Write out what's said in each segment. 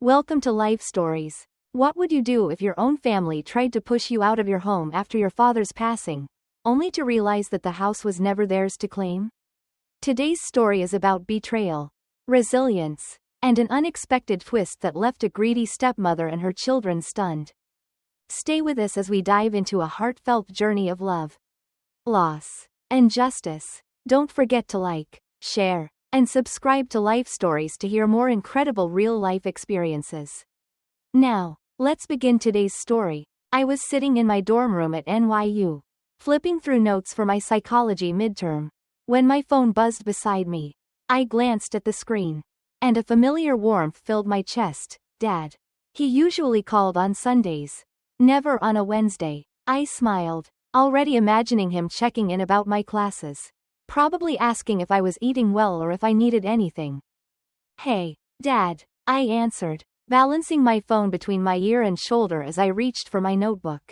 Welcome to Life Stories. What would you do if your own family tried to push you out of your home after your father's passing, only to realize that the house was never theirs to claim? Today's story is about betrayal, resilience, and an unexpected twist that left a greedy stepmother and her children stunned. Stay with us as we dive into a heartfelt journey of love, loss, and justice. Don't forget to like, share, and subscribe to Life Stories to hear more incredible real-life experiences. Now, let's begin today's story. I was sitting in my dorm room at NYU, flipping through notes for my psychology midterm, when my phone buzzed beside me. I glanced at the screen, and a familiar warmth filled my chest. Dad. He usually called on Sundays, never on a Wednesday. I smiled, already imagining him checking in about my classes, probably asking if I was eating well or if I needed anything. Hey, Dad, I answered, balancing my phone between my ear and shoulder as I reached for my notebook.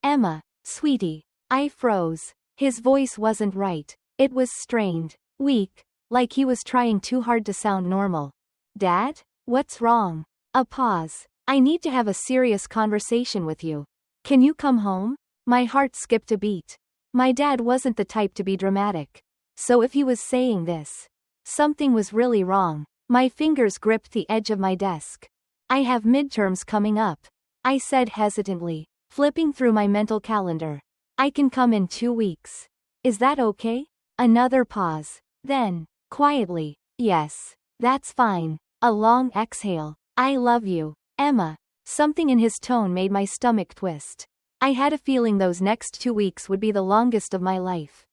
Emma, sweetie. I froze. His voice wasn't right. It was strained, weak, like he was trying too hard to sound normal. Dad? What's wrong? A pause. I need to have a serious conversation with you. Can you come home? My heart skipped a beat. My dad wasn't the type to be dramatic. So if he was saying this, something was really wrong. My fingers gripped the edge of my desk. I have midterms coming up, I said hesitantly, flipping through my mental calendar. I can come in 2 weeks. Is that okay? Another pause. Then, quietly, yes, that's fine. A long exhale. I love you, Emma. Something in his tone made my stomach twist. I had a feeling those next 2 weeks would be the longest of my life.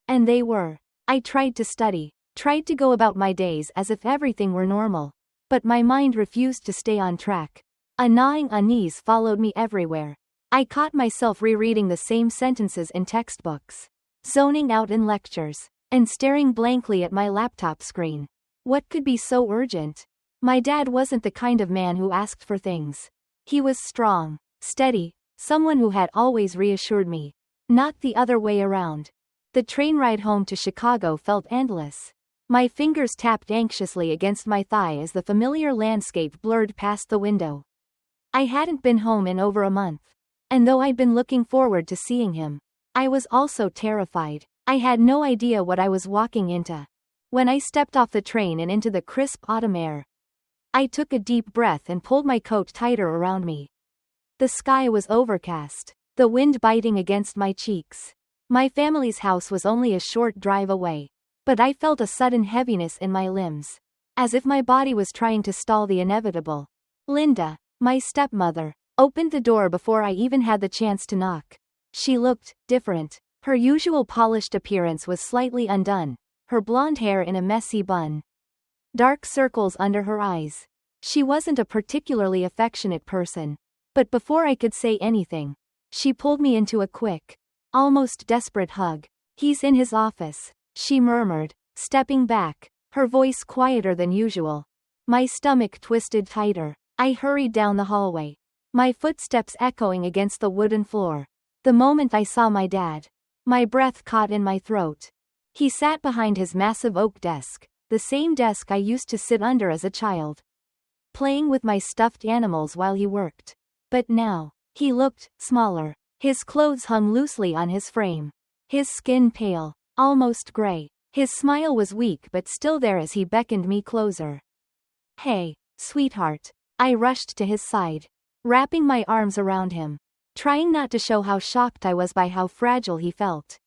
And they were. I tried to study, tried to go about my days as if everything were normal. But my mind refused to stay on track. A gnawing unease followed me everywhere. I caught myself rereading the same sentences in textbooks, zoning out in lectures, and staring blankly at my laptop screen. What could be so urgent? My dad wasn't the kind of man who asked for things. He was strong, steady, someone who had always reassured me. Not the other way around. The train ride home to Chicago felt endless. My fingers tapped anxiously against my thigh as the familiar landscape blurred past the window. I hadn't been home in over a month. And though I'd been looking forward to seeing him, I was also terrified. I had no idea what I was walking into. When I stepped off the train and into the crisp autumn air, I took a deep breath and pulled my coat tighter around me. The sky was overcast, the wind biting against my cheeks. My family's house was only a short drive away, but I felt a sudden heaviness in my limbs, as if my body was trying to stall the inevitable. Linda, my stepmother, opened the door before I even had the chance to knock. She looked different. Her usual polished appearance was slightly undone, her blonde hair in a messy bun, dark circles under her eyes. She wasn't a particularly affectionate person. But before I could say anything, she pulled me into a quick, almost desperate hug. He's in his office, she murmured, stepping back, her voice quieter than usual. My stomach twisted tighter. I hurried down the hallway, my footsteps echoing against the wooden floor. The moment I saw my dad, my breath caught in my throat. He sat behind his massive oak desk, the same desk I used to sit under as a child, playing with my stuffed animals while he worked. But now, he looked smaller. His clothes hung loosely on his frame. His skin pale, almost gray. His smile was weak but still there as he beckoned me closer. Hey, sweetheart. I rushed to his side, wrapping my arms around him, trying not to show how shocked I was by how fragile he felt.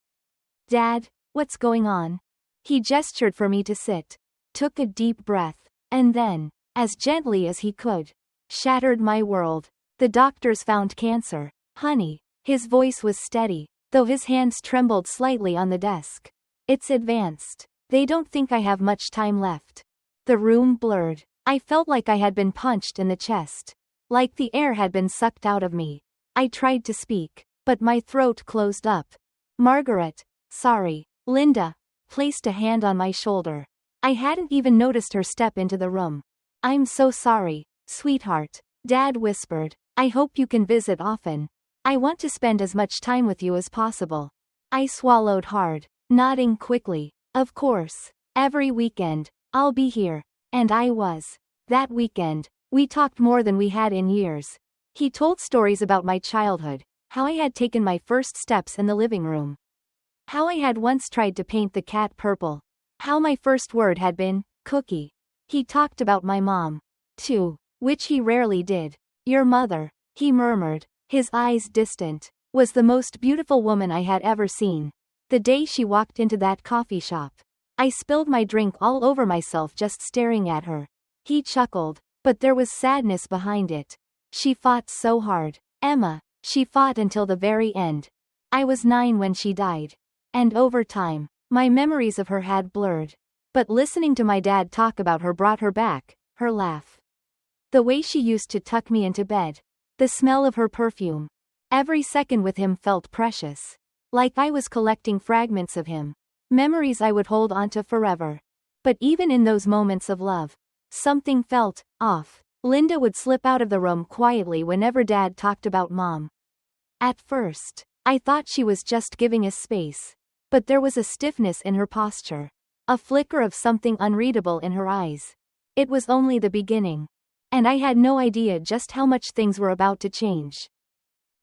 Dad, what's going on? He gestured for me to sit, took a deep breath, and then, as gently as he could, shattered my world. The doctors found cancer, honey. His voice was steady, though his hands trembled slightly on the desk. It's advanced. They don't think I have much time left. The room blurred. I felt like I had been punched in the chest, like the air had been sucked out of me. I tried to speak, but my throat closed up. Margaret, sorry. Linda placed a hand on my shoulder. I hadn't even noticed her step into the room. I'm so sorry, sweetheart, Dad whispered. I hope you can visit often. I want to spend as much time with you as possible. I swallowed hard, nodding quickly. Of course. Every weekend, I'll be here. And I was. That weekend We talked more than we had in years. He told stories about my childhood, how I had taken my first steps in the living room, how I had once tried to paint the cat purple, how my first word had been, cookie. He talked about my mom, too, which he rarely did. Your mother, he murmured, his eyes distant, was the most beautiful woman I had ever seen. The day she walked into that coffee shop, I spilled my drink all over myself just staring at her. He chuckled, but there was sadness behind it. She fought so hard. Emma, she fought until the very end. I was 9 when she died. And over time, my memories of her had blurred. But listening to my dad talk about her brought her back, her laugh. The way she used to tuck me into bed. The smell of her perfume. Every second with him felt precious. Like I was collecting fragments of him. Memories I would hold onto forever. But even in those moments of love, something felt off. Linda would slip out of the room quietly whenever Dad talked about Mom. At first, I thought she was just giving us space. But there was a stiffness in her posture. A flicker of something unreadable in her eyes. It was only the beginning. And I had no idea just how much things were about to change.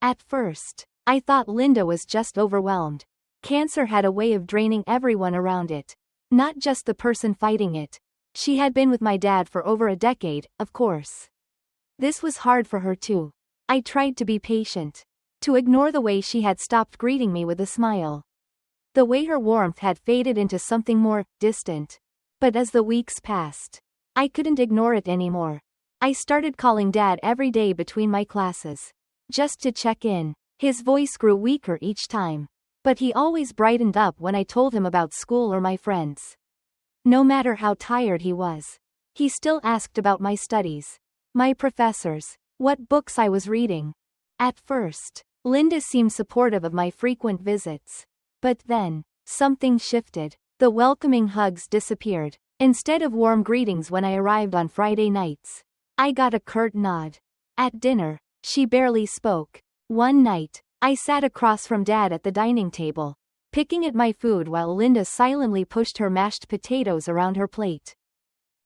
At first, I thought Linda was just overwhelmed. Cancer had a way of draining everyone around it. Not just the person fighting it. She had been with my dad for over a decade, of course. This was hard for her too. I tried to be patient. To ignore the way she had stopped greeting me with a smile. The way her warmth had faded into something more distant. But as the weeks passed, I couldn't ignore it anymore. I started calling Dad every day between my classes. Just to check in. His voice grew weaker each time. But he always brightened up when I told him about school or my friends. No matter how tired he was, he still asked about my studies, my professors, what books I was reading. At first, Linda seemed supportive of my frequent visits. But then, something shifted. The welcoming hugs disappeared. Instead of warm greetings when I arrived on Friday nights, I got a curt nod. At dinner, she barely spoke. One night, I sat across from Dad at the dining table, picking at my food while Linda silently pushed her mashed potatoes around her plate.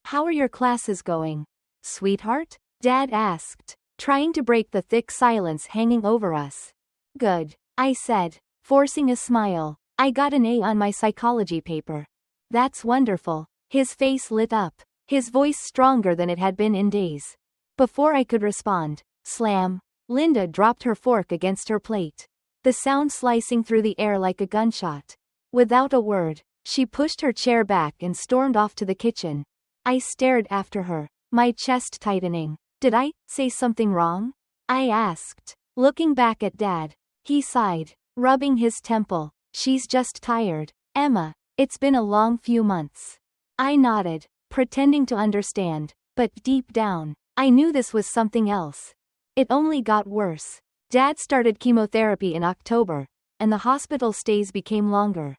How are your classes going, sweetheart? Dad asked, trying to break the thick silence hanging over us. Good, I said, forcing a smile. I got an A on my psychology paper. That's wonderful. His face lit up, his voice stronger than it had been in days. Before I could respond, slam, Linda dropped her fork against her plate. The sound slicing through the air like a gunshot. Without a word, she pushed her chair back and stormed off to the kitchen. I stared after her, my chest tightening. Did I say something wrong? I asked, looking back at Dad. He sighed, rubbing his temple. She's just tired, Emma. It's been a long few months. I nodded, pretending to understand, but deep down, I knew this was something else. It only got worse. Dad started chemotherapy in October, and the hospital stays became longer.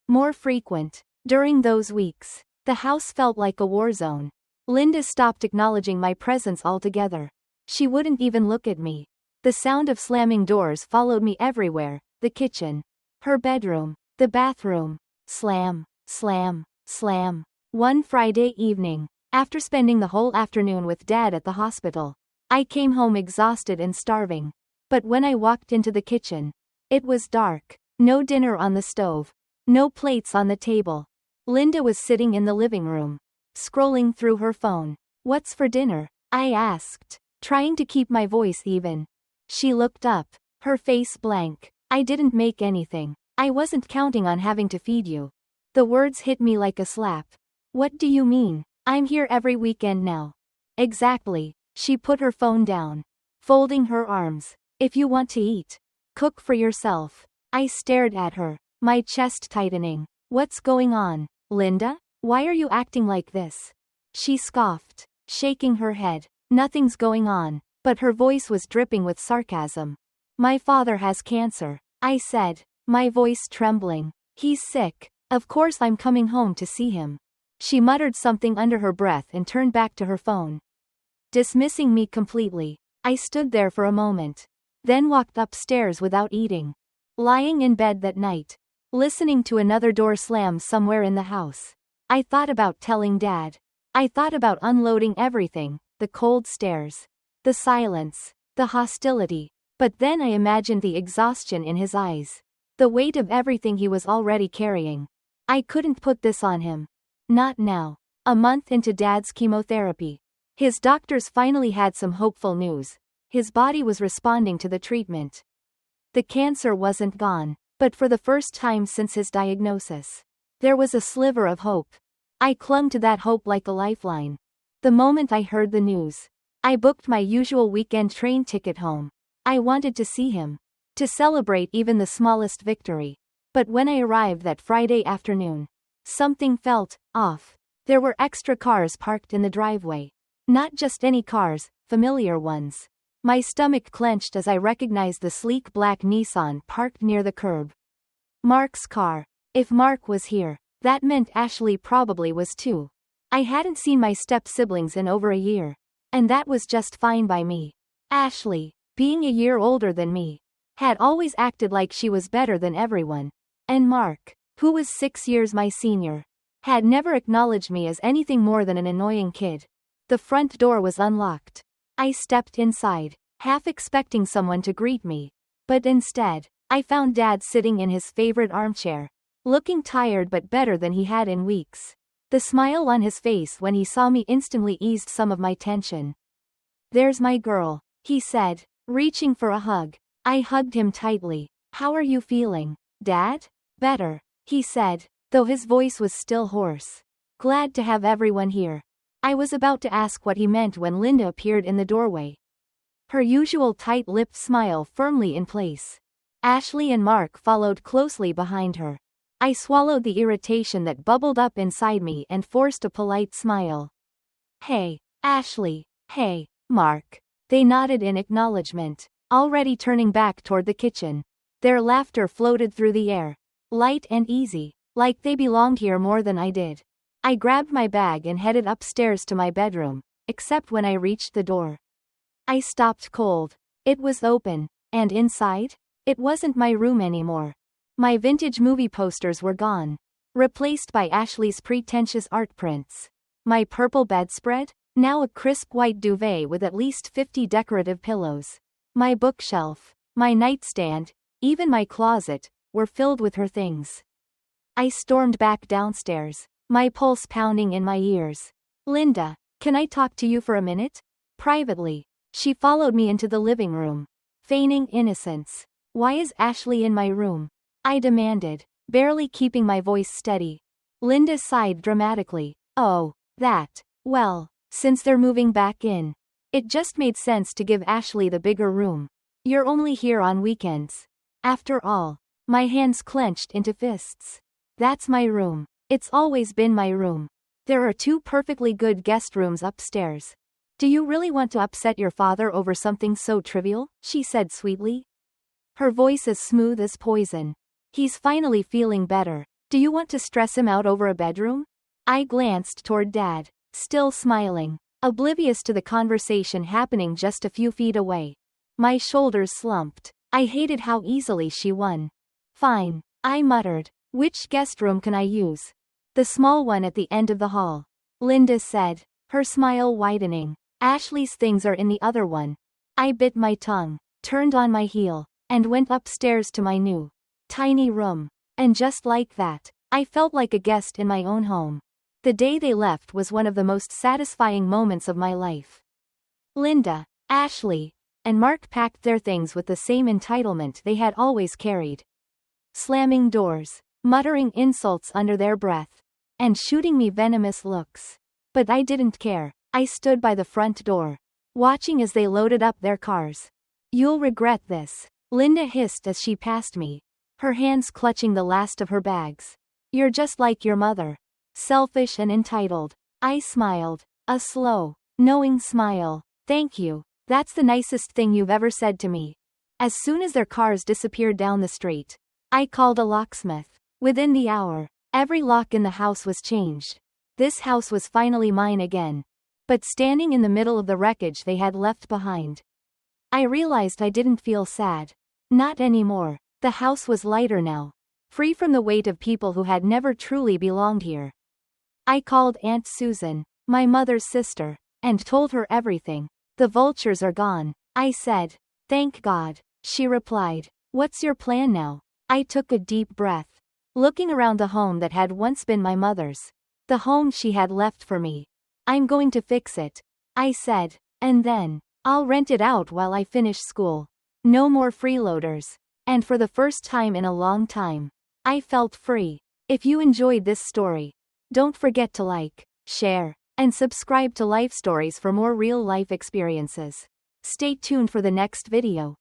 More frequent. During those weeks, the house felt like a war zone. Linda stopped acknowledging my presence altogether. She wouldn't even look at me. The sound of slamming doors followed me everywhere, the kitchen, her bedroom, the bathroom. Slam, slam, slam. One Friday evening, after spending the whole afternoon with Dad at the hospital, I came home exhausted and starving. But when I walked into the kitchen, it was dark. No dinner on the stove. No plates on the table. Linda was sitting in the living room, scrolling through her phone. What's for dinner? I asked, trying to keep my voice even. She looked up, her face blank. I didn't make anything. I wasn't counting on having to feed you. The words hit me like a slap. What do you mean? I'm here every weekend now. Exactly. She put her phone down, folding her arms. If you want to eat, cook for yourself. I stared at her, my chest tightening. What's going on, Linda? Why are you acting like this? She scoffed, shaking her head. Nothing's going on, but her voice was dripping with sarcasm. My father has cancer, I said, my voice trembling. He's sick. Of course I'm coming home to see him. She muttered something under her breath and turned back to her phone. Dismissing me completely, I stood there for a moment. Then walked upstairs without eating. Lying in bed that night, listening to another door slam somewhere in the house. I thought about telling Dad. I thought about unloading everything, the the cold stares, the silence, the hostility. But then I imagined the exhaustion in his eyes, the weight of everything he was already carrying. I couldn't put this on him. Not now. A month into Dad's chemotherapy. His doctors finally had some hopeful news. His body was responding to the treatment. The cancer wasn't gone, but for the first time since his diagnosis, there was a sliver of hope. I clung to that hope like a lifeline. The moment I heard the news, I booked my usual weekend train ticket home. I wanted to see him, to celebrate even the smallest victory. But when I arrived that Friday afternoon, something felt off. There were extra cars parked in the driveway. Not just any cars, familiar ones. My stomach clenched as I recognized the sleek black Nissan parked near the curb. Mark's car. If Mark was here, that meant Ashley probably was too. I hadn't seen my step-siblings in over a year, and that was just fine by me. Ashley, being a year older than me, had always acted like she was better than everyone. And Mark, who was 6 years my senior, had never acknowledged me as anything more than an annoying kid. The front door was unlocked. I stepped inside, half expecting someone to greet me. But instead, I found Dad sitting in his favorite armchair, looking tired but better than he had in weeks. The smile on his face when he saw me instantly eased some of my tension. "There's my girl," he said, reaching for a hug. I hugged him tightly. "How are you feeling, Dad?" "Better," he said, though his voice was still hoarse. "Glad to have everyone here." I was about to ask what he meant when Linda appeared in the doorway. Her usual tight-lipped smile firmly in place. Ashley and Mark followed closely behind her. I swallowed the irritation that bubbled up inside me and forced a polite smile. "Hey, Ashley." "Hey, Mark." They nodded in acknowledgement, already turning back toward the kitchen. Their laughter floated through the air, light and easy, like they belonged here more than I did. I grabbed my bag and headed upstairs to my bedroom, except when I reached the door, I stopped cold. It was open, and inside, it wasn't my room anymore. My vintage movie posters were gone, replaced by Ashley's pretentious art prints. My purple bedspread, now a crisp white duvet with at least 50 decorative pillows. My bookshelf, my nightstand, even my closet, were filled with her things. I stormed back downstairs, my pulse pounding in my ears. "Linda, can I talk to you for a minute?" Privately. She followed me into the living room, feigning innocence. "Why is Ashley in my room?" I demanded, barely keeping my voice steady. Linda sighed dramatically. "Oh, that. Well, since they're moving back in, it just made sense to give Ashley the bigger room. You're only here on weekends. After all." My hands clenched into fists. "That's my room. It's always been my room. There are 2 perfectly good guest rooms upstairs. Do you really want to upset your father over something so trivial?" she said sweetly. Her voice as smooth as poison. "He's finally feeling better. Do you want to stress him out over a bedroom?" I glanced toward Dad, still smiling, oblivious to the conversation happening just a few feet away. My shoulders slumped. I hated how easily she won. "Fine," I muttered. "Which guest room can I use?" "The small one at the end of the hall," Linda said, her smile widening. "Ashley's things are in the other one." I bit my tongue, turned on my heel, and went upstairs to my new, tiny room. And just like that, I felt like a guest in my own home. The day they left was one of the most satisfying moments of my life. Linda, Ashley, and Mark packed their things with the same entitlement they had always carried. Slamming doors, muttering insults under their breath, and shooting me venomous looks. But I didn't care. I stood by the front door, watching as they loaded up their cars. "You'll regret this," Linda hissed as she passed me, her hands clutching the last of her bags. "You're just like your mother. Selfish and entitled." I smiled, a slow, knowing smile. "Thank you. That's the nicest thing you've ever said to me." As soon as their cars disappeared down the street, I called a locksmith. Within the hour, every lock in the house was changed. This house was finally mine again. But standing in the middle of the wreckage they had left behind, I realized I didn't feel sad. Not anymore. The house was lighter now, free from the weight of people who had never truly belonged here. I called Aunt Susan, my mother's sister, and told her everything. The vultures are gone. I said. Thank God. She replied. What's your plan now? I took a deep breath. Looking around the home that had once been my mother's. The home she had left for me. I'm going to fix it. I said. And then, I'll rent it out while I finish school. No more freeloaders. And for the first time in a long time, I felt free. If you enjoyed this story, don't forget to like, share, and subscribe to Life Stories for more real-life experiences. Stay tuned for the next video.